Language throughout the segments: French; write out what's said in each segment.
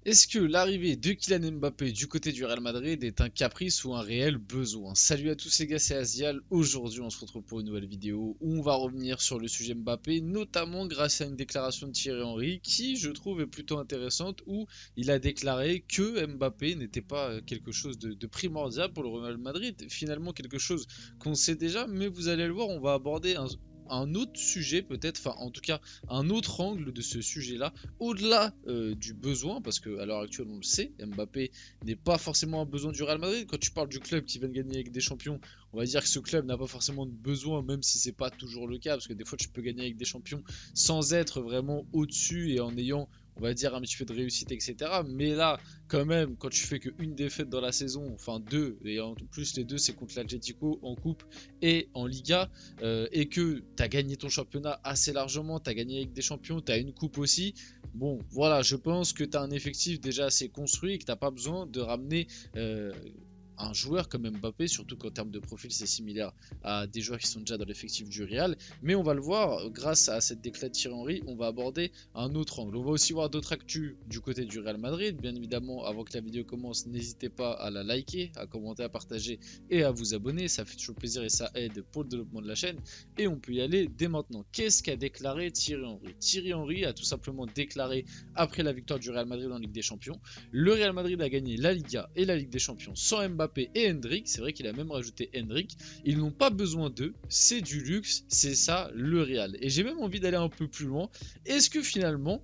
Est-ce que l'arrivée de Kylian Mbappé du côté du Real Madrid est un caprice ou un réel besoin? Salut à tous les gars, c'est Azial. Aujourd'hui, on se retrouve pour une nouvelle vidéo où on va revenir sur le sujet Mbappé, notamment grâce à une déclaration de Thierry Henry qui, je trouve, est plutôt intéressante où il a déclaré que Mbappé n'était pas quelque chose de primordial pour le Real Madrid. Finalement, quelque chose qu'on sait déjà, mais vous allez le voir, on va aborder un autre sujet peut-être, enfin en tout cas un autre angle de ce sujet-là, au-delà du besoin, parce qu'à l'heure actuelle on le sait, Mbappé n'est pas forcément un besoin du Real Madrid. Quand tu parles du club qui vient de gagner avec des champions, on va dire que ce club n'a pas forcément de besoin, même si c'est pas toujours le cas, parce que des fois tu peux gagner avec des champions sans être vraiment au-dessus et en ayant, on va dire, un petit peu de réussite, etc. Mais là, quand même, quand tu fais qu'une défaite dans la saison, enfin deux, et en plus les deux c'est contre l'Atlético en coupe et en Liga, et que tu as gagné ton championnat assez largement, tu as gagné avec des champions, tu as une coupe aussi, bon voilà, je pense que tu as un effectif déjà assez construit et que tu n'as pas besoin de ramener un joueur comme Mbappé, surtout qu'en termes de profil c'est similaire à des joueurs qui sont déjà dans l'effectif du Real. Mais on va le voir, grâce à cette déclaration de Thierry Henry, on va aborder un autre angle. On va aussi voir d'autres actus du côté du Real Madrid. Bien évidemment, avant que la vidéo commence, n'hésitez pas à la liker, à commenter, à partager et à vous abonner. Ça fait toujours plaisir et ça aide pour le développement de la chaîne. Et on peut y aller dès maintenant. Qu'est-ce qu'a déclaré Thierry Henry? Thierry Henry a tout simplement déclaré, après la victoire du Real Madrid en Ligue des Champions, le Real Madrid a gagné la Liga et la Ligue des Champions sans Mbappé et Hendrick. C'est vrai qu'il a même rajouté Hendrick. Ils n'ont pas besoin d'eux. C'est du luxe. C'est ça le Real. Et j'ai même envie d'aller un peu plus loin. Est-ce que finalement,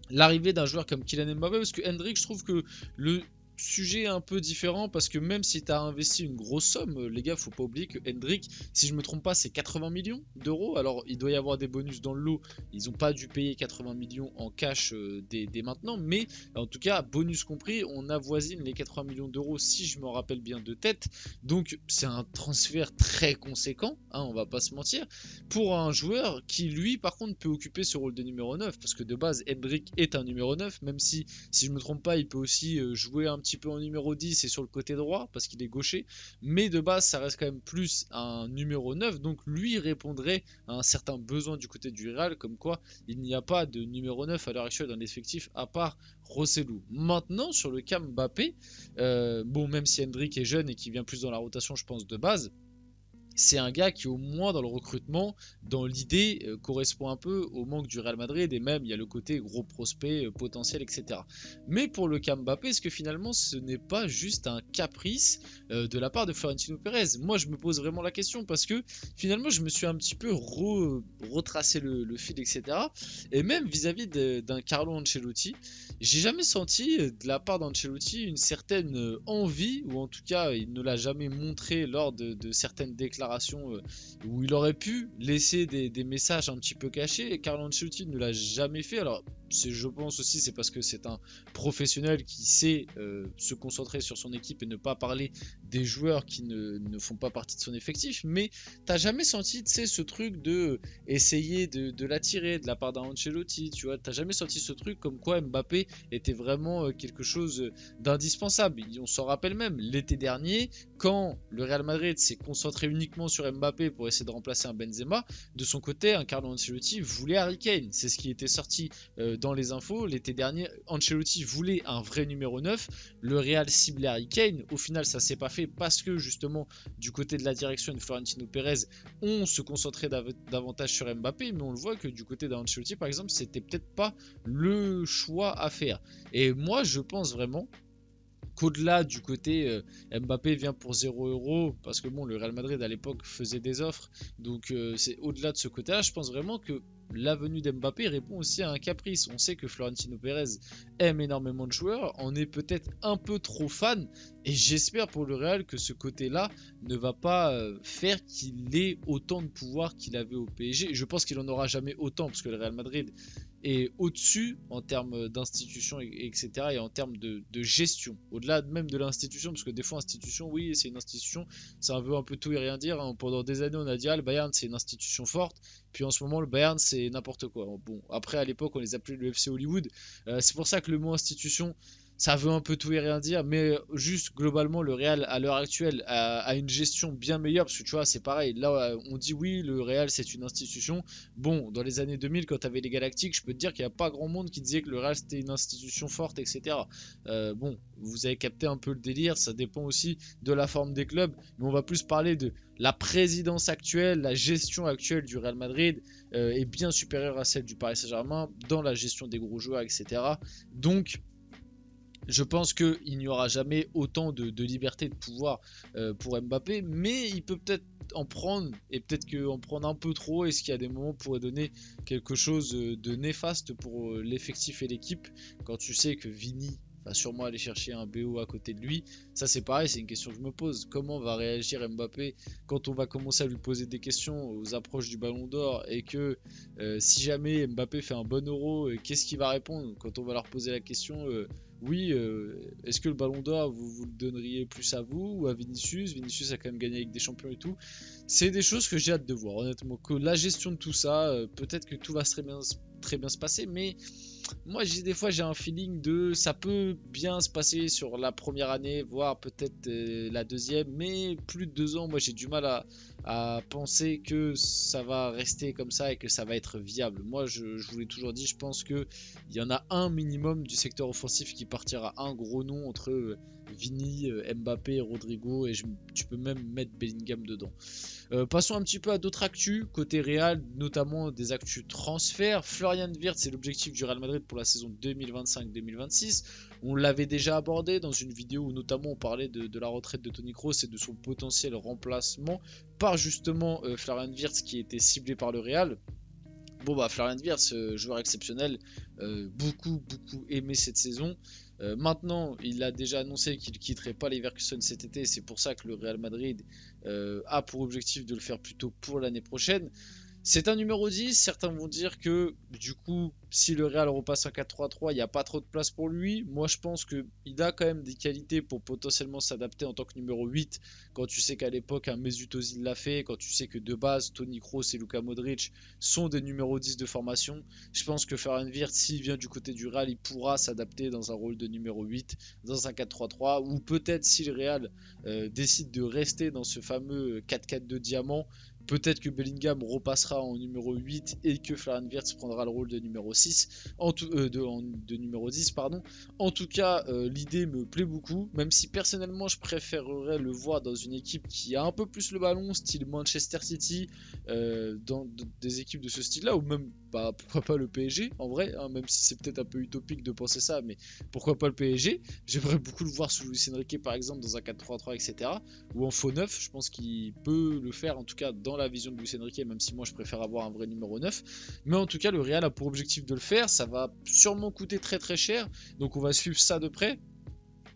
l'arrivée d'un joueur comme Kylian Mbappé, parce que Hendrick, je trouve que le sujet est un peu différent parce que même si tu as investi une grosse somme, les gars, faut pas oublier que Hendrick, si je me trompe pas, c'est 80 millions d'euros. Alors il doit y avoir des bonus dans le lot, ils n'ont pas dû payer 80 millions en cash dès maintenant, mais en tout cas, bonus compris, on avoisine les 80 millions d'euros si je me rappelle bien de tête. Donc c'est un transfert très conséquent, hein, on va pas se mentir, pour un joueur qui lui par contre peut occuper ce rôle de numéro 9, parce que de base Hendrick est un numéro 9, même si je me trompe pas, il peut aussi jouer un petit peu en numéro 10 et sur le côté droit parce qu'il est gaucher, mais de base ça reste quand même plus un numéro 9, donc lui répondrait à un certain besoin du côté du Real, comme quoi il n'y a pas de numéro 9 à l'heure actuelle dans l'effectif à part Rossellou. Maintenant sur le cas Mbappé, bon, même si Hendrick est jeune et qui vient plus dans la rotation je pense de base, c'est un gars qui au moins dans le recrutement, dans l'idée, correspond un peu au manque du Real Madrid, et même il y a le côté gros prospect potentiel, etc. Mais pour le cas Mbappé, est-ce que finalement ce n'est pas juste un caprice de la part de Florentino Pérez? Moi je me pose vraiment la question parce que finalement je me suis un petit peu retracé le fil, etc. Et même vis-à-vis d'un Carlo Ancelotti, j'ai jamais senti de la part d'Ancelotti une certaine envie, ou en tout cas il ne l'a jamais montré lors de certaines déclarations où il aurait pu laisser des messages un petit peu cachés, et Carlo Ancelotti ne l'a jamais fait. Alors je pense aussi c'est parce que c'est un professionnel qui sait se concentrer sur son équipe et ne pas parler des joueurs qui ne font pas partie de son effectif, mais t'as jamais senti, tu sais, ce truc de essayer de l'attirer de la part d'un Ancelotti, tu vois, t'as jamais senti ce truc comme quoi Mbappé était vraiment quelque chose d'indispensable. On s'en rappelle même l'été dernier, quand le Real Madrid s'est concentré uniquement sur Mbappé pour essayer de remplacer un Benzema, de son côté, un Carlo Ancelotti voulait Harry Kane. C'est ce qui était sorti dans les infos l'été dernier. Ancelotti voulait un vrai numéro 9. Le Real ciblait Harry Kane. Au final, ça s'est pas fait parce que justement, du côté de la direction de Florentino Pérez, on se concentrait davantage sur Mbappé, mais on le voit que du côté d'Ancelotti, par exemple, c'était peut-être pas le choix à faire. Et moi, je pense vraiment qu'au-delà du côté Mbappé vient pour 0 € parce que bon, le Real Madrid à l'époque faisait des offres, donc c'est au-delà de ce côté-là, je pense vraiment que la venue d'Mbappé répond aussi à un caprice. On sait que Florentino Pérez aime énormément de joueurs, en est peut-être un peu trop fan, et j'espère pour le Real que ce côté-là ne va pas faire qu'il ait autant de pouvoir qu'il avait au PSG. Je pense qu'il en aura jamais autant parce que le Real Madrid est au-dessus en termes d'institution, etc. et en termes de gestion, au-delà même de l'institution, parce que des fois institution, oui, c'est une institution, ça veut un peu tout et rien dire, hein. Pendant des années on a dit ah, le Bayern c'est une institution forte, puis en ce moment le Bayern c'est n'importe quoi. Bon, après à l'époque on les appelait le FC Hollywood, c'est pour ça que le mot institution ça veut un peu tout et rien dire, mais juste globalement, le Real à l'heure actuelle a une gestion bien meilleure parce que tu vois, c'est pareil. Là, on dit oui, le Real c'est une institution. Bon, dans les années 2000, quand tu avais les Galactiques, je peux te dire qu'il n'y a pas grand monde qui disait que le Real c'était une institution forte, etc. Bon, vous avez capté un peu le délire, ça dépend aussi de la forme des clubs, mais on va plus parler de la présidence actuelle, la gestion actuelle du Real Madrid est bien supérieure à celle du Paris Saint-Germain dans la gestion des gros joueurs, etc. Donc, je pense qu'il n'y aura jamais autant de liberté de pouvoir pour Mbappé, mais il peut peut-être en prendre, et peut-être qu'en prendre un peu trop, est-ce qu'il y a des moments pourrait donner quelque chose de néfaste pour l'effectif et l'équipe, quand tu sais que Vini va sûrement aller chercher un BO à côté de lui. Ça c'est pareil, c'est une question que je me pose. Comment va réagir Mbappé quand on va commencer à lui poser des questions aux approches du Ballon d'Or, et que si jamais Mbappé fait un bon Euro, qu'est-ce qu'il va répondre quand on va leur poser la question oui, est-ce que le Ballon d'Or, vous le donneriez plus à vous ou à Vinicius? Vinicius a quand même gagné avec des champions et tout. C'est des choses que j'ai hâte de voir, honnêtement. Que la gestion de tout ça, peut-être que tout va très bien se passer, mais moi, des fois, j'ai un feeling de ça peut bien se passer sur la première année, voire peut-être la deuxième, mais plus de 2 ans, moi, j'ai du mal à penser que ça va rester comme ça et que ça va être viable. Moi, je vous l'ai toujours dit, je pense que il y en a un minimum du secteur offensif qui partira, un gros nom entre Vini, Mbappé, Rodrigo, et tu peux même mettre Bellingham dedans. Passons un petit peu à d'autres actus côté Real, notamment des actus transferts. Florian Wirtz, c'est l'objectif du Real Madrid pour la saison 2025-2026. On l'avait déjà abordé dans une vidéo où notamment on parlait de la retraite de Toni Kroos et de son potentiel remplacement par justement Florian Wirtz qui était ciblé par le Real. Bon bah Florian Wirtz, joueur exceptionnel, beaucoup aimé cette saison. Maintenant, il a déjà annoncé qu'il ne quitterait pas Leverkusen cet été. C'est pour ça que le Real Madrid a pour objectif de le faire plutôt pour l'année prochaine. C'est un numéro 10, certains vont dire que du coup, si le Real repasse en 4-3-3, il n'y a pas trop de place pour lui. Moi, je pense qu'il a quand même des qualités pour potentiellement s'adapter en tant que numéro 8, quand tu sais qu'à l'époque, un Mesut Özil l'a fait, quand tu sais que de base, Toni Kroos et Luka Modric sont des numéros 10 de formation. Je pense que Florian Wirtz, s'il vient du côté du Real, il pourra s'adapter dans un rôle de numéro 8, dans un 4-3-3, ou peut-être si le Real décide de rester dans ce fameux 4-4-2 diamant, peut-être que Bellingham repassera en numéro 8 et que Florian Wirtz prendra le rôle de numéro 6, de numéro 10, pardon. En tout cas, l'idée me plaît beaucoup, même si personnellement je préférerais le voir dans une équipe qui a un peu plus le ballon, style Manchester City, dans des équipes de ce style-là, ou même pourquoi pas le PSG en vrai, hein, même si c'est peut-être un peu utopique de penser ça, mais pourquoi pas le PSG. J'aimerais beaucoup le voir sous Luis Enrique par exemple dans un 4-3-3, etc. Ou en faux 9, je pense qu'il peut le faire en tout cas dans la vision de Luis Enrique, même si moi je préfère avoir un vrai numéro 9. Mais en tout cas, le Real a pour objectif de le faire, ça va sûrement coûter très cher, donc on va suivre ça de près.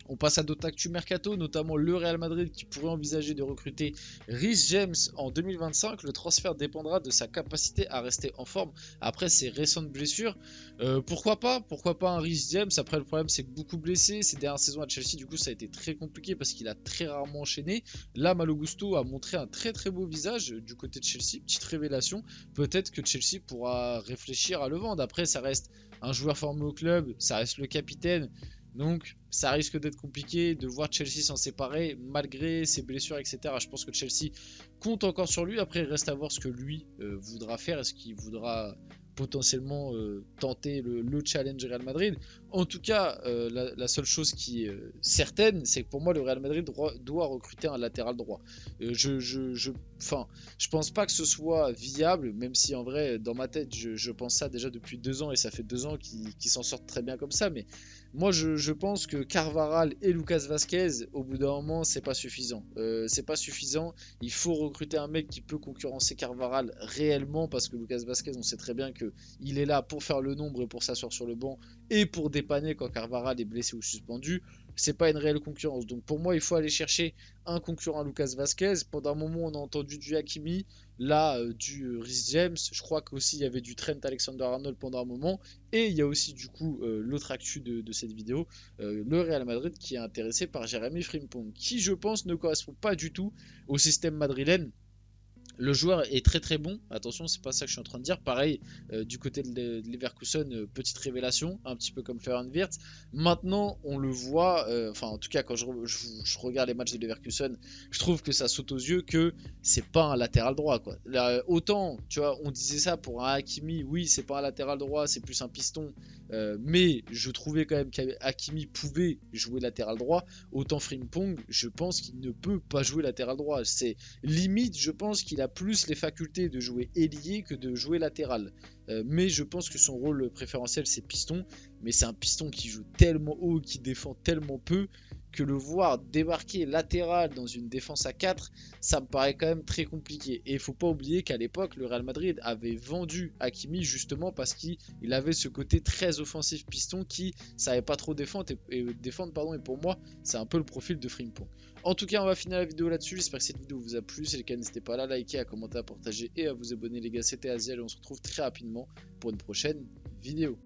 On passe à d'autres actus mercato, notamment le Real Madrid qui pourrait envisager de recruter Reece James en 2025. Le transfert dépendra de sa capacité à rester en forme après ses récentes blessures. Pourquoi pas un Reece James? Après, le problème c'est que beaucoup blessé. Ces dernières saisons à Chelsea, du coup, ça a été très compliqué parce qu'il a très rarement enchaîné. Là, Malo Gusto a montré un très beau visage du côté de Chelsea. Petite révélation. Peut-être que Chelsea pourra réfléchir à le vendre. Après, ça reste un joueur formé au club, ça reste le capitaine. Donc ça risque d'être compliqué de voir Chelsea s'en séparer malgré ses blessures, etc. Je pense que Chelsea compte encore sur lui. Après, il reste à voir ce que lui voudra faire. Est-ce qu'il voudra potentiellement tenter le challenge Real Madrid? En tout cas, la seule chose qui est certaine, c'est que pour moi, le Real Madrid doit recruter un latéral droit. Je pense pas que ce soit viable, même si en vrai, dans ma tête, je pense ça déjà depuis 2 ans et ça fait 2 ans qu'ils s'en sortent très bien comme ça. Mais moi, je pense que Carvajal et Lucas Vazquez, au bout d'un moment, c'est pas suffisant. C'est pas suffisant. Il faut recruter un mec qui peut concurrencer Carvajal réellement, parce que Lucas Vazquez, on sait très bien qu'il est là pour faire le nombre et pour s'asseoir sur le banc et pour dépanner quand Carvajal est blessé ou suspendu. C'est pas une réelle concurrence. Donc pour moi, il faut aller chercher un concurrent à Lucas Vazquez. Pendant un moment, on a entendu du Hakimi, là du Reece James. Je crois qu'aussi il y avait du Trent Alexander-Arnold pendant un moment. Et il y a aussi du coup l'autre actu de cette vidéo, le Real Madrid qui est intéressé par Jérémy Frimpong, qui je pense ne correspond pas du tout au système madrilène. Le joueur est très très bon, attention, c'est pas ça que je suis en train de dire. Pareil, du côté de Leverkusen, petite révélation, un petit peu comme Florian Wirtz. Maintenant, on le voit, enfin en tout cas quand je regarde les matchs de Leverkusen, je trouve que ça saute aux yeux que c'est pas un latéral droit, quoi. Là, autant, tu vois, on disait ça pour un Hakimi, oui, c'est pas un latéral droit, c'est plus un piston, mais je trouvais quand même qu'Hakimi pouvait jouer latéral droit. Autant Frimpong, je pense qu'il ne peut pas jouer latéral droit. C'est limite, je pense qu'il a plus les facultés de jouer ailier que de jouer latéral. Mais je pense que son rôle préférentiel, c'est piston. Mais c'est un piston qui joue tellement haut, qui défend tellement peu, que le voir débarquer latéral dans une défense à 4, ça me paraît quand même très compliqué. Et il faut pas oublier qu'à l'époque, le Real Madrid avait vendu Hakimi justement parce qu'il avait ce côté très offensif piston qui savait pas trop défendre. Et pour moi, c'est un peu le profil de Frimpong. En tout cas, on va finir la vidéo là-dessus. J'espère que cette vidéo vous a plu. Si c'est le cas, n'hésitez pas à la liker, à commenter, à partager et à vous abonner, les gars. C'était Aziel et on se retrouve très rapidement pour une prochaine vidéo.